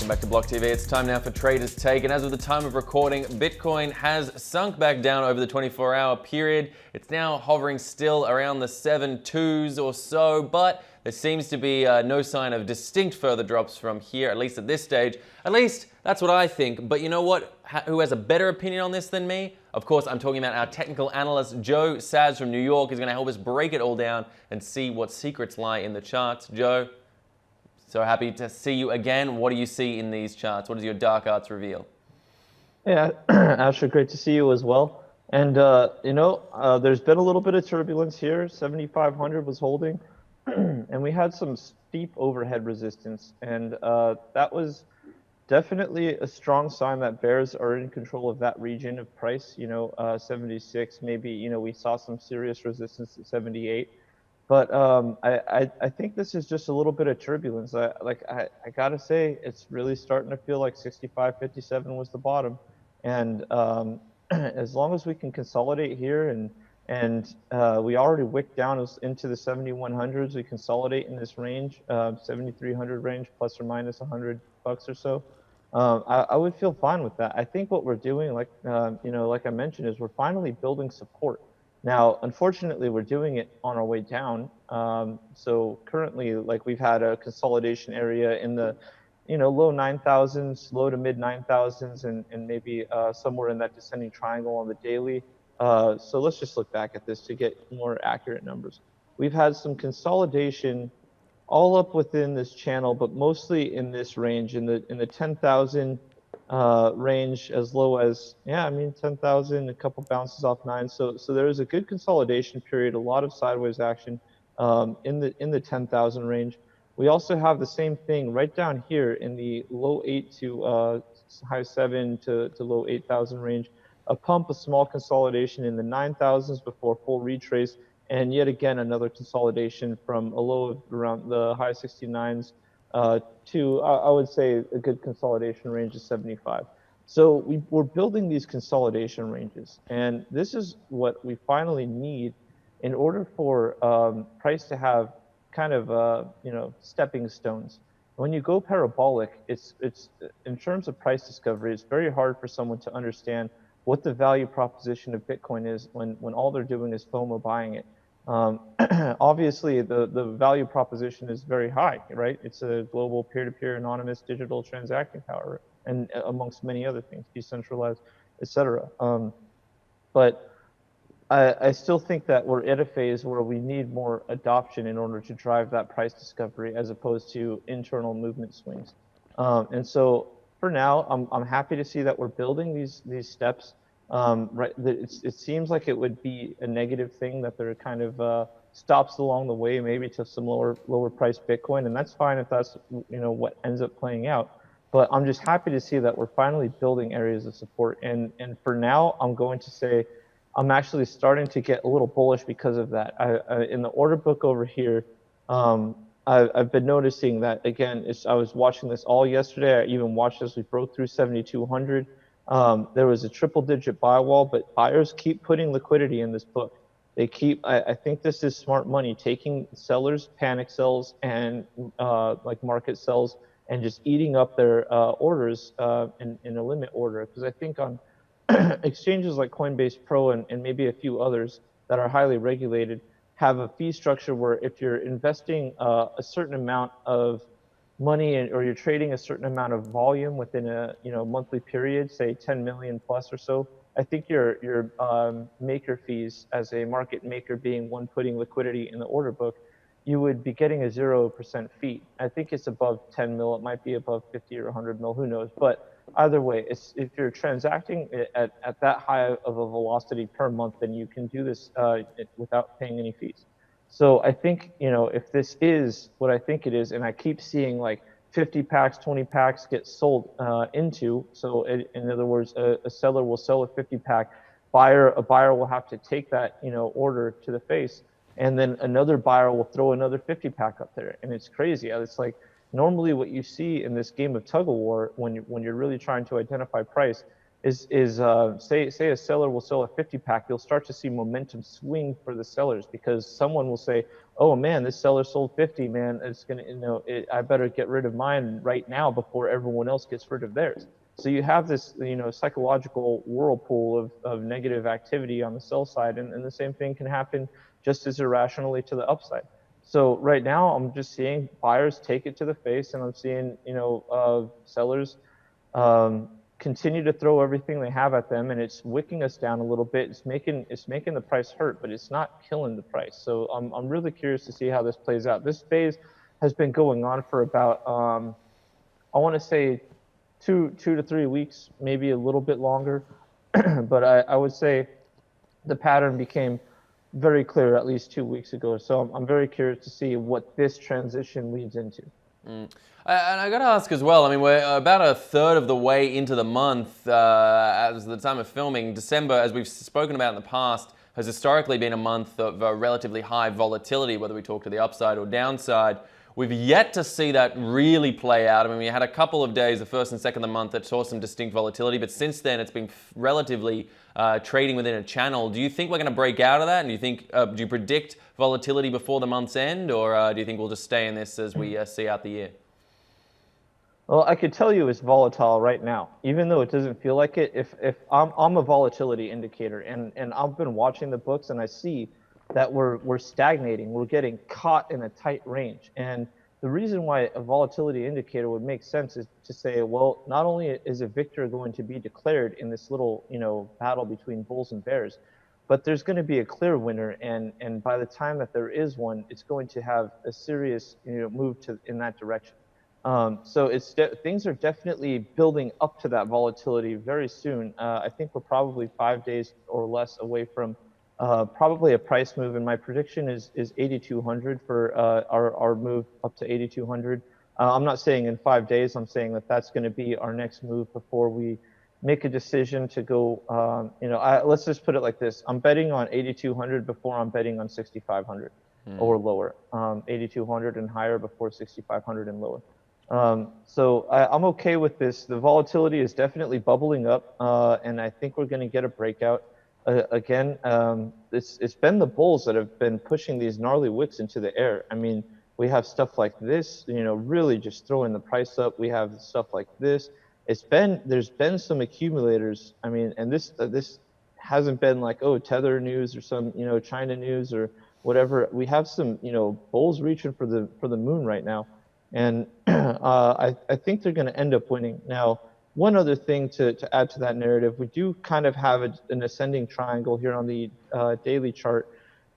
Welcome back to Block TV. It's time now for Traders Take, and as of the time of recording, Bitcoin has sunk back down over the 24-hour period. It's now hovering still around the 7.2s or so, but there seems to be no sign of distinct further drops from here, at least at this stage. At least that's what I think. But you know what? Who has a better opinion on this than me? Of course, I'm talking about our technical analyst, Joe Saz from New York, is going to help us break it all down and see what secrets lie in the charts. Joe, so happy to see you again. What do you see in these charts? What does your dark arts reveal? Yeah, Asher, great to see you as well. And, there's been a little bit of turbulence here. 7,500 was holding, and we had some steep overhead resistance. And that was definitely a strong sign that bears are in control of that region of price, 76, maybe, we saw some serious resistance at 78. But I think this is just a little bit of turbulence. I gotta say, it's really starting to feel like 65.57 was the bottom, and as long as we can consolidate here and we already wicked down into the 7100s, we consolidate in this range, 7300 range plus or minus $100 or so. I would feel fine with that. I think what we're doing, like I mentioned, is we're finally building support. Now, unfortunately, we're doing it on our way down. So currently, like we've had a consolidation area in the, low 9,000s, low to mid 9,000s, and maybe somewhere in that descending triangle on the daily. So let's just look back at this to get more accurate numbers. We've had some consolidation all up within this channel, but mostly in this range, in the 10,000 range, as low as 10,000, a couple bounces off 9. So there is a good consolidation period, a lot of sideways action in the 10,000 range. We also have the same thing right down here in the low 8 to high 7 to low 8,000 range. A pump, a small consolidation in the 9,000s before full retrace, and yet again another consolidation from a low of around the high 69s to, I would say, a good consolidation range of 75. So we're building these consolidation ranges, and this is what we finally need in order for price to have kind of stepping stones. When you go parabolic, it's in terms of price discovery, it's very hard for someone to understand what the value proposition of Bitcoin is when all they're doing is FOMO buying it. Obviously, the value proposition is very high, right? It's a global peer-to-peer anonymous digital transacting power, and amongst many other things, decentralized, etc. But I still think that we're at a phase where we need more adoption in order to drive that price discovery, as opposed to internal movement swings. And so for now, I'm happy to see that we're building these steps. Right, it seems like it would be a negative thing that there are kind of stops along the way, maybe to some lower price Bitcoin, and that's fine if that's what ends up playing out. But I'm just happy to see that we're finally building areas of support, and for now, I'm going to say I'm actually starting to get a little bullish because of that. In the order book over here, I've been noticing that again. I was watching this all yesterday. I even watched as we broke through 7,200. There was a triple-digit buy wall, but buyers keep putting liquidity in this book. They keep. I think this is smart money, taking sellers' panic sells and like market sells, and just eating up their orders in a limit order. Because I think on exchanges like Coinbase Pro and maybe a few others that are highly regulated have a fee structure where if you're investing a certain amount of money or you're trading a certain amount of volume within a monthly period, say 10 million plus or so, I think your maker fees as a market maker, being one putting liquidity in the order book, you would be getting a 0% fee. I think it's above 10 mil. It might be above 50 or 100 mil. Who knows? But either way, if you're transacting at that high of a velocity per month, then you can do this without paying any fees. So I think, if this is what I think it is, and I keep seeing like 50 packs, 20 packs get sold into, so in other words, a seller will sell a 50 pack, a buyer will have to take that, order to the face, and then another buyer will throw another 50 pack up there. And it's crazy. It's like normally what you see in this game of tug of war when you're really trying to identify price say a seller will sell a 50 pack, you'll start to see momentum swing for the sellers because someone will say, oh man, this seller sold 50, man, it's gonna, I better get rid of mine right now before everyone else gets rid of theirs. So you have this, psychological whirlpool of negative activity on the sell side, and the same thing can happen just as irrationally to the upside. So right now, I'm just seeing buyers take it to the face, and I'm seeing, sellers um, continue to throw everything they have at them, and it's wicking us down a little bit. It's making the price hurt, but it's not killing the price. So I'm really curious to see how this plays out. This phase has been going on for about I want to say two to 3 weeks, maybe a little bit longer, but I would say the pattern became very clear at least 2 weeks ago. So I'm very curious to see what this transition leads into. And I got to ask as well, I mean, we're about a third of the way into the month as the time of filming. December, as we've spoken about in the past, has historically been a month of relatively high volatility, whether we talk to the upside or downside. We've yet to see that really play out. I mean, we had a couple of days, the first and second of the month, that saw some distinct volatility, but since then it's been relatively trading within a channel. Do you think we're going to break out of that? And do you think, do you predict volatility before the month's end, or do you think we'll just stay in this as we see out the year? Well, I could tell you it's volatile right now, even though it doesn't feel like it. If I'm a volatility indicator, and I've been watching the books, and I see that we're stagnating, we're getting caught in a tight range. And the reason why a volatility indicator would make sense is to say, well, not only is a victor going to be declared in this little, battle between bulls and bears, but there's going to be a clear winner, and by the time that there is one, it's going to have a serious, move in that direction. So things are definitely building up to that volatility very soon. I think we're probably 5 days or less away from probably a price move, and my prediction is 8,200 for our move up to 8,200. I'm not saying in 5 days. I'm saying that that's going to be our next move before we make a decision to go. Let's just put it like this: I'm betting on 8,200 before I'm betting on 6,500 or lower. 8,200 and higher before 6,500 and lower. So I'm okay with this. The volatility is definitely bubbling up, and I think we're going to get a breakout. Again, it's been the bulls that have been pushing these gnarly wicks into the air. I mean, we have stuff like this, really just throwing the price up. We have stuff like this. There's been some accumulators. I mean, and this hasn't been like, oh, Tether news or some, China news or whatever. We have some, bulls reaching for the moon right now. And I think they're going to end up winning. Now, one other thing to add to that narrative, we do kind of have an ascending triangle here on the daily chart.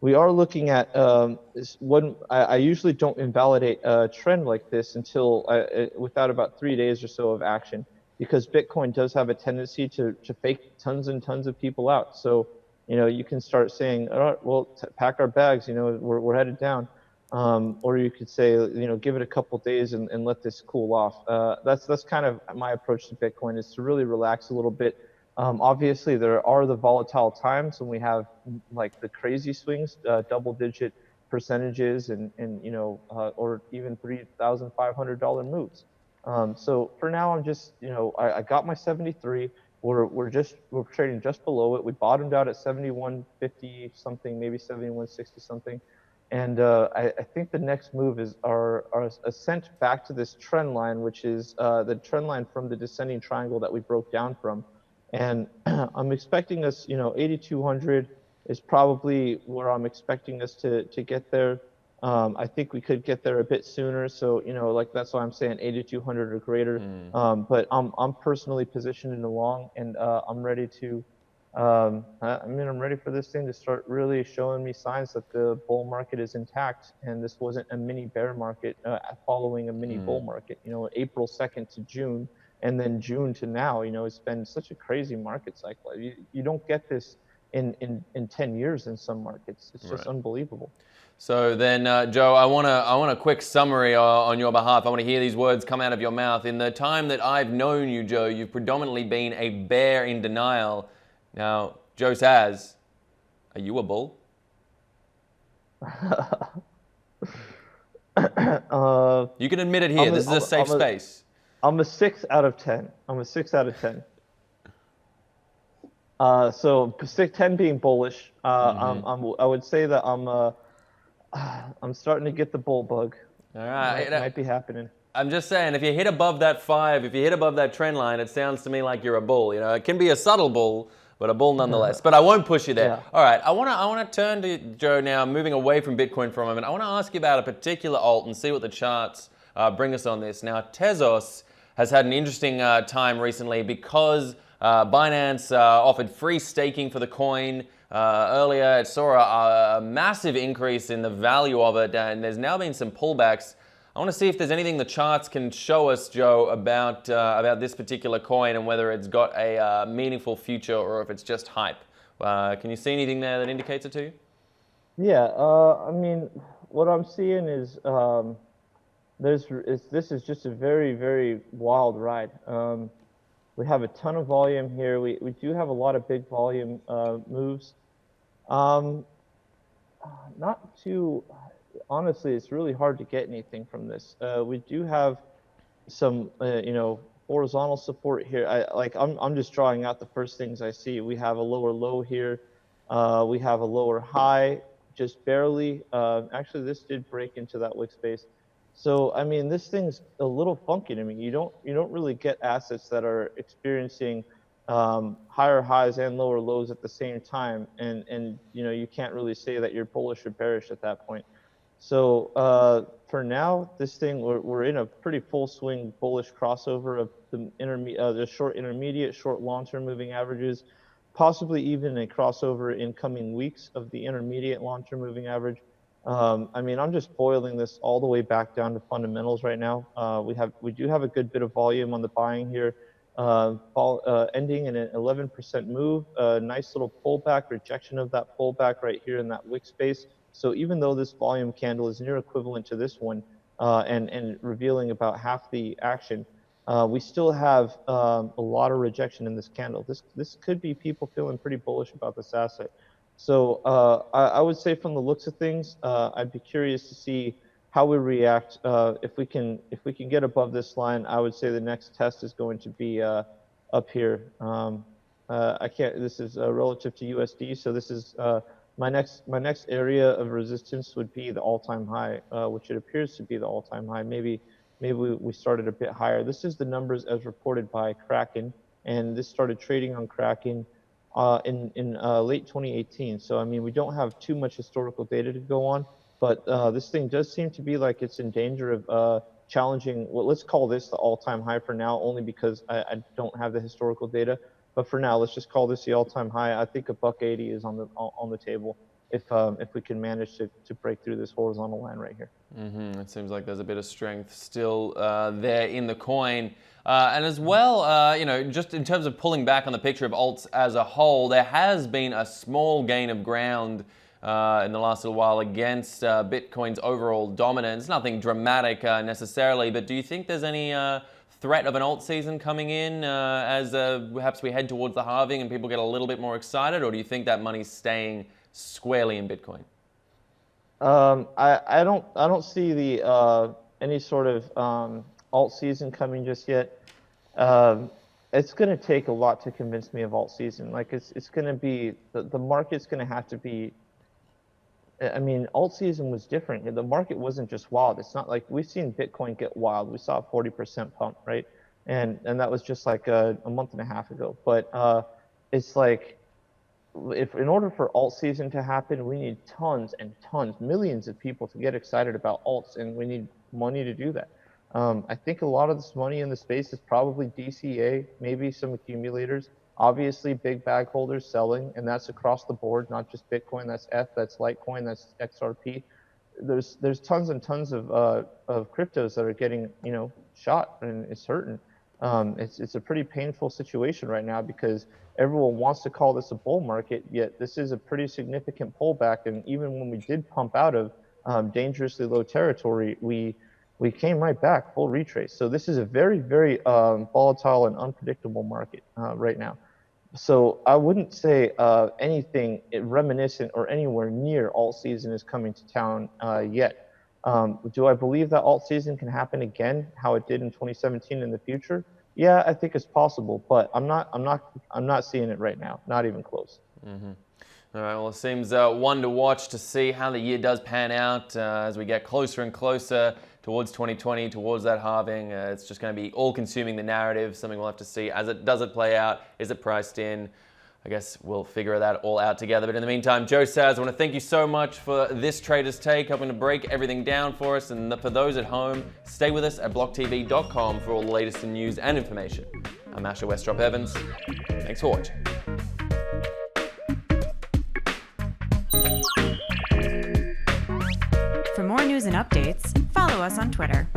We are looking at I usually don't invalidate a trend like this until without about 3 days or so of action, because Bitcoin does have a tendency to fake tons and tons of people out. So, you can start saying, all right, well, pack our bags, we're headed down. Or you could say, give it a couple days and let this cool off. That's kind of my approach to Bitcoin, is to really relax a little bit. Obviously, there are the volatile times when we have like the crazy swings, double-digit percentages, and or even $3,500 moves. So for now, I'm just, I got my 73. We're trading just below it. We bottomed out at 71.50 something, maybe 71.60 something. And I think the next move is our ascent back to this trend line, which is the trend line from the descending triangle that we broke down from. And I'm expecting us, 8,200 is probably where I'm expecting us to get there. I think we could get there a bit sooner. So, that's why I'm saying 8,200 or greater. But I'm personally positioned in the long, and I'm ready to. I'm ready for this thing to start really showing me signs that the bull market is intact, and this wasn't a mini bear market following a mini bull market. April 2nd to June, and then June to now. It's been such a crazy market cycle. You don't get this in 10 years in some markets. It's just unbelievable. So then, Joe, I want a quick summary on your behalf. I want to hear these words come out of your mouth. In the time that I've known you, Joe, you've predominantly been a bear in denial. Now, Joe Saz, are you a bull? You can admit it here. This is a safe space. I'm a 6 out of 10. I'm a 6 out of 10. So stick 10 being bullish. Mm-hmm. I would say that I'm starting to get the bull bug. All right. Might be happening. I'm just saying, if you hit above that 5, if you hit above that trend line, it sounds to me like you're a bull. You know, it can be a subtle bull, but a bull nonetheless. But I won't push you there. Yeah. All right, I wanna turn to Joe now, moving away from Bitcoin for a moment. I want to ask you about a particular alt and see what the charts bring us on this. Now, Tezos has had an interesting time recently because Binance offered free staking for the coin. Earlier, it saw a massive increase in the value of it, and there's now been some pullbacks. I want to see if there's anything the charts can show us, Joe, about this particular coin and whether it's got a meaningful future or if it's just hype. Can you see anything there that indicates it to you? Yeah. I mean, what I'm seeing is this is just a very, very wild ride. We have a ton of volume here. We do have a lot of big volume moves. Um, Not too, honestly, it's really hard to get anything from this. We do have some, horizontal support here. I'm just drawing out the first things I see. We have a lower low here. We have a lower high, just barely. Actually, this did break into that wick space. So, I mean, this thing's a little funky to me. You don't really get assets that are experiencing higher highs and lower lows at the same time, and you can't really say that you're bullish or bearish at that point. So for now, this thing we're in a pretty full swing bullish crossover of the short intermediate, short long-term moving averages, possibly even a crossover in coming weeks of the intermediate long-term moving average. I mean, I'm just boiling this all the way back down to fundamentals right now. We do have a good bit of volume on the buying here, ending in an 11% move, a nice little pullback, rejection of that pullback right here in that wick space. So even though this volume candle is near equivalent to this one, and revealing about half the action, we still have a lot of rejection in this candle. This could be people feeling pretty bullish about this asset. So I would say from the looks of things, I'd be curious to see how we react. If we can get above this line, I would say the next test is going to be up here. I can't. This is relative to USD, so this is my next area of resistance would be the all-time high, which it appears to be the all-time high. Maybe we started a bit higher. This is the numbers as reported by Kraken, and this started trading on Kraken in late 2018. So I mean, we don't have too much historical data to go on, but this thing does seem to be like it's in danger of challenging. Well, let's call this the all-time high for now, only because I don't have the historical data. But for now, let's just call this the all-time high. I think a $1.80 is on the table if we can manage to break through this horizontal line right here. It seems like there's a bit of strength still there in the coin. And as well, just in terms of pulling back on the picture of alts as a whole, there has been a small gain of ground in the last little while against Bitcoin's overall dominance. Nothing dramatic necessarily, but do you think there's any threat of an alt season coming in as perhaps we head towards the halving and people get a little bit more excited, or do you think that money's staying squarely in Bitcoin? I don't see the any sort of alt season coming just yet. It's going to take a lot to convince me of alt season. Like it's going to be the market's going to have to be. I mean, alt season was different. The market wasn't just wild. It's not like we've seen Bitcoin get wild. We saw a 40% pump, right? And that was just like a month and a half ago. But it's like if in order for alt season to happen, we need tons and tons, millions of people to get excited about alts, and we need money to do that. I think a lot of this money in the space is probably DCA, maybe some accumulators. Obviously, big bag holders selling, and that's across the board, not just Bitcoin. That's ETH, that's Litecoin, that's XRP. There's tons and tons of cryptos that are getting shot, and it's hurting. It's a pretty painful situation right now because everyone wants to call this a bull market, yet this is a pretty significant pullback. And even when we did pump out of dangerously low territory, we came right back, full retrace. So this is a very, very volatile and unpredictable market right now. So I wouldn't say anything reminiscent or anywhere near alt season is coming to town yet. Do I believe that alt season can happen again, how it did in 2017 in the future? Yeah, I think it's possible, but I'm not seeing it right now. Not even close. All right, well, it seems one to watch to see how the year does pan out as we get closer and closer towards 2020, towards that halving. It's just going to be all-consuming, the narrative, something we'll have to see as it does play out. Is it priced in? I guess we'll figure that all out together. But in the meantime, Joe Saz, I want to thank you so much for this Trader's Take, helping to break everything down for us. And for those at home, stay with us at blocktv.com for all the latest in news and information. I'm Asher Westrop Evans. Thanks for watching. For more news and updates, follow us on Twitter.